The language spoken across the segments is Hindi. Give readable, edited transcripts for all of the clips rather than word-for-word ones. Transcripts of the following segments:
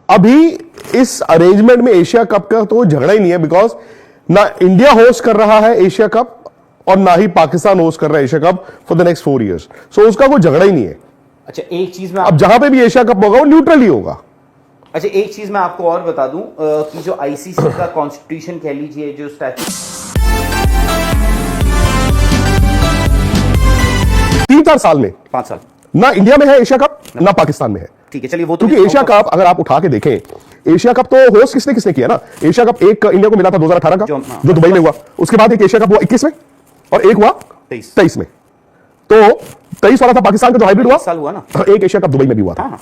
अभी इस अरेंजमेंट में एशिया कप का तो झगड़ा ही नहीं है, बिकॉज ना इंडिया होस्ट कर रहा है एशिया कप और ना ही पाकिस्तान होस्ट कर रहा है Asia cup for the next 4 years। सो उसका कोई झगड़ा ही नहीं है। अच्छा, एक चीज में अब जहां पे भी एशिया कप होगा वो न्यूट्रल ही होगा। अच्छा, एक चीज मैं आपको और बता दूं कि जो आईसीसी का कॉन्स्टिट्यूशन कह लीजिए, जो स्टैट्यूट 3-4 साल में 5 साल ना इंडिया में है एशिया कप ना पाकिस्तान में है। ठीक है, चलिए वो तो क्योंकि एशिया कप अगर आप उठा के देखें, एशिया कप तो होस्ट किसने किसने किया ना। एशिया कप एक इंडिया को मिला था 2018 का जो दुबई में हुआ, उसके बाद एक एशिया कप हुआ 21 में और एक हुआ 23 में। तो 23 वाला था पाकिस्तान का जो हाइब्रिड हुआ, साल हुआ ना। एक एशिया कप दुबई में भी हुआ था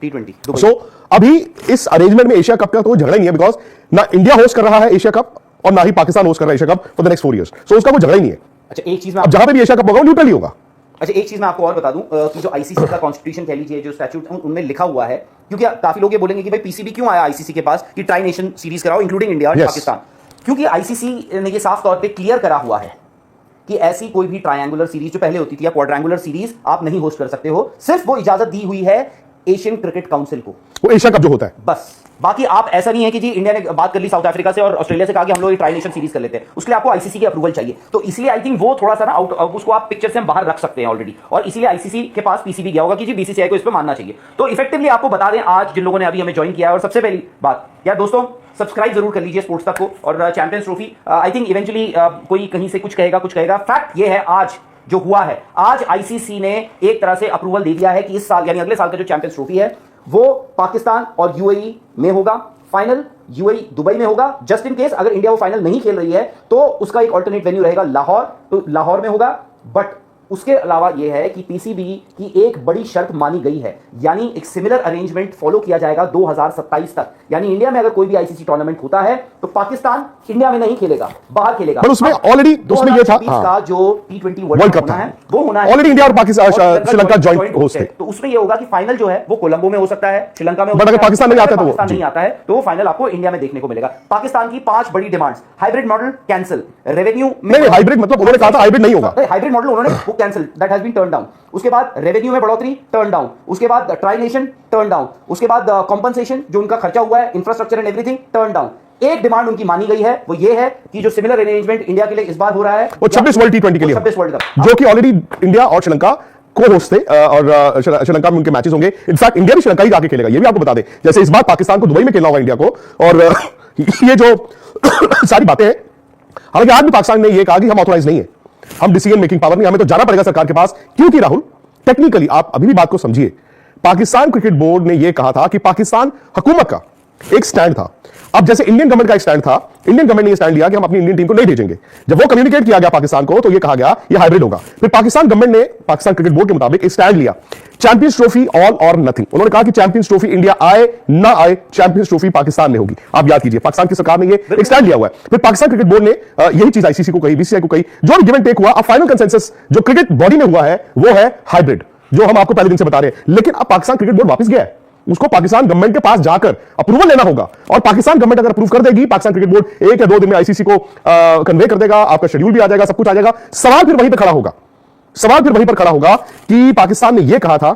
T20। सो अभी इस अरेंजमेंट में एशिया कप का तो झगड़ा ही नहीं है, बिकॉज ना इंडिया होस्ट कर रहा है एशिया कप और ना ही पाकिस्तान होस्ट कर रहा है Asia cup for the next 4 years। सो उसका कोई झगड़ा ही नहीं है। अच्छा, एक चीज में अब जहां पे भी एशिया कप होगा वो न्यूट्रल ही होगा। अच्छा, एक चीज मैं आपको और बता दूं कि जो आईसीसी का कॉन्स्टिट्यूशन कह लीजिए, जो स्टैट्यूट उनमें लिखा हुआ है, क्योंकि काफी लोग ये बोलेंगे कि भाई पीसीबी क्यों आया आईसीसी के पास कि ट्राई नेशन सीरीज कराओ इंक्लूडिंग इंडिया और पाकिस्तान। क्योंकि आईसीसी ने ये साफ तौर पे क्लियर करा हुआ है कि ऐसी कोई भी ट्रायंगुलर सीरीज जो पहले होती थी या क्वाड्रेंगुलर सीरीज आप नहीं होस्ट कर सकते हो। सिर्फ वो इजाजत दी हुई है एशियन क्रिकेट काउंसिल को, वो एशिया कप जो होता है बस। बाकी आप ऐसा नहीं है कि जी इंडिया ने बात कर ली साउथ अफ्रीका से और ऑस्ट्रेलिया से, कहा कि हम लोग ये ट्राई नेशन सीरीज कर लेते हैं, उसके लिए आपको आईसीसी की अप्रूवल चाहिए। तो इसलिए आई थिंक वो थोड़ा सा ना आउट, उसको आप पिक्चर से हम बाहर रख सकते हैं ऑलरेडी, और इसीलिए आईसीसी के पास पीसीबी गया होगा कि जी बीसीसीआई को इस पर मानना चाहिए। तो इफेक्टिवली आपको बता दें आज जिन लोगों ने अभी हमें ज्वाइन किया है, और सबसे पहली बात यार दोस्तों, सब्सक्राइब जरूर कर लीजिए स्पोर्ट्स तक को, और champions trophy I think eventually कोई कहीं से कुछ कहेगा। फैक्ट ये है आज जो हुआ है, आज आईसीसी ने एक तरह से अप्रूवल दे दिया है कि इस साल यानी अगले साल का जो चैंपियंस ट्रॉफी है वो पाकिस्तान और यूएई में होगा। फाइनल यूएई दुबई में होगा। जस्ट इन केस अगर इंडिया वो फाइनल नहीं खेल रही है तो उसका एक ऑल्टरनेट वेन्यू रहेगा लाहौर, तो लाहौर में होगा। बट उसके अलावा यह है कि पीसीबी की एक बड़ी शर्त मानी गई है, यानी एक सिमिलर अरेंजमेंट फॉलो किया जाएगा 2027 तक। यानी इंडिया में अगर कोई भी आईसीसी टूर्नामेंट होता है तो पाकिस्तान इंडिया में नहीं खेलेगा, बाहर खेलेगा। पर उसमें ऑलरेडी उसमें ये था का जो T20 वर्ल्ड कप होना है वो होना है ऑलरेडी, इंडिया और पाकिस्तान श्रीलंका जॉइंट होस्ट है। तो उसमें यह होगा कि फाइनल जो है वो कोलंबो में हो सकता है, श्रीलंका में, बट अगर पाकिस्तान नहीं आता तो नहीं आता है तो वो फाइनल आपको इंडिया में देखने को मिलेगा। पाकिस्तान की 5 बड़ी demands, hybrid model cancel, revenue में हाइब्रिड मतलब उन्होंने कहा था हाइब्रिड नहीं होगा, हाइब्रिड मॉडल उन्होंने वो cancel, that has been turn down. उसके बाद रेवेन्यू में बढ़ोतरी टर्न डाउन, उसके बाद ट्राई नेशन टर्न डाउन, उसके बाद कॉम्पनसेशन जो उनका खर्चा हुआ है, infrastructure and everything turn down. एक डिमांड उनकी मानी गई है, वो ये है कि जो सिमिलर अरेंजमेंट इंडिया के लिए इस बार हो रहा है वो 26 वर्ल्ड T20 के लिए, 26 वर्ल्ड कप, जो कि ऑलरेडी इंडिया और श्रीलंका को होस्ट थे, और श्रीलंका में उनके मैचेस होंगे। इनफैक्ट इंडिया भी श्रीलंका ही जाके खेलेगा, ये भी आपको बता दें। जैसे इस बार पाकिस्तान को दुबई में खेलना होगा इंडिया को, और ये जो सारी बातें हैं, हालांकि आज भी पाकिस्तान ने ये कहा कि हम ऑथोराइज नहीं है, हम डिसीजन मेकिंग पावर नहीं, हमें तो जाना पड़ेगा सरकार के पास। क्योंकि राहुल टेक्निकली आप अभी भी बात को समझिए, पाकिस्तान क्रिकेट बोर्ड ने यह कहा था कि पाकिस्तान हुकूमत का एक स्टैंड था। अब जैसे इंडियन गवर्नमेंट का एक स्टैंड था, इंडियन गवर्नमेंट ने यह स्टैंड लिया कि हम अपनी इंडियन टीम को नहीं भेजेंगे। जब वो कम्युनिकेट किया गया पाकिस्तान को तो यह कहा गया यह हाइब्रिड होगा। फिर पाकिस्तान गवर्नमेंट ने पाकिस्तान क्रिकेट बोर्ड के मुताबिक एक स्टैंड लिया, चैंपियंस ट्रॉफी ऑल और नथिंग। उन्होंने कहा कि चैंपियंस ट्रॉफी इंडिया आए ना आए, चैंपियंस ट्रॉफी पाकिस्तान में होगी। आप याद कीजिए, पाकिस्तान की सरकार ने ये एक स्टैंड लिया हुआ है। फिर पाकिस्तान क्रिकेट बोर्ड ने यही चीज आईसीसी को कही, बीसीसीआई को कही, जो भी गिव एंड टेक हुआ। अब फाइनल कंसेंसस जो क्रिकेट बॉडी में हुआ है वो है हाइब्रिड, जो हम आपको पहले दिन से बता रहे हैं। लेकिन अब पाकिस्तान क्रिकेट बोर्ड वापस गया है, उसको पाकिस्तान गवर्नमेंट के पास जाकर अप्रूवल लेना होगा, और पाकिस्तान गवर्नमेंट अगर अप्रूव कर देगी, पाकिस्तान क्रिकेट बोर्ड 1 या 2 दिन में आईसीसी को कन्वे कर देगा, आपका शेड्यूल भी आ जाएगा, सब कुछ आ जाएगा। सवाल फिर वहीं पर खड़ा होगा, सवाल फिर वहीं पर खड़ा होगा कि पाकिस्तान ने यह कहा था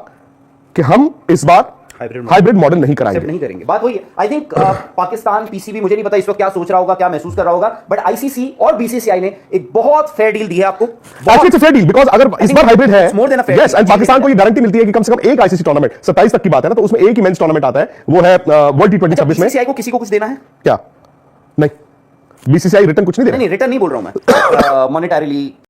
कि हम इस बार हाइब्रिड मॉडल नहीं करेंगे। बात वही है। आई थिंक पाकिस्तान पीसीबी, मुझे नहीं पता इस वक्त क्या सोच रहा होगा, क्या महसूस कर रहा होगा, बट आईसीसी और बीसीसीआई ने एक बहुत फेयर डील दी है आपको। फेयर डील, बिकॉज अगर इस बार हाइब्रिड है, यस, एंड पाकिस्तान को ये गारंटी मिलती है कि कम से कम एक आईसीसी टूर्नामेंट 27 तक की बात है ना, तो उसमें एक ही मेंस टूर्नामेंट आता है, वो है वर्ल्ड T20 26 में। बीसीसीआई को किसी को कुछ देना है क्या? नहीं, बीसीसीआई रिटर्न कुछ नहीं दे रहा। नहीं, रिटर्न नहीं बोल रहा हूं मैं, मॉनेटरीली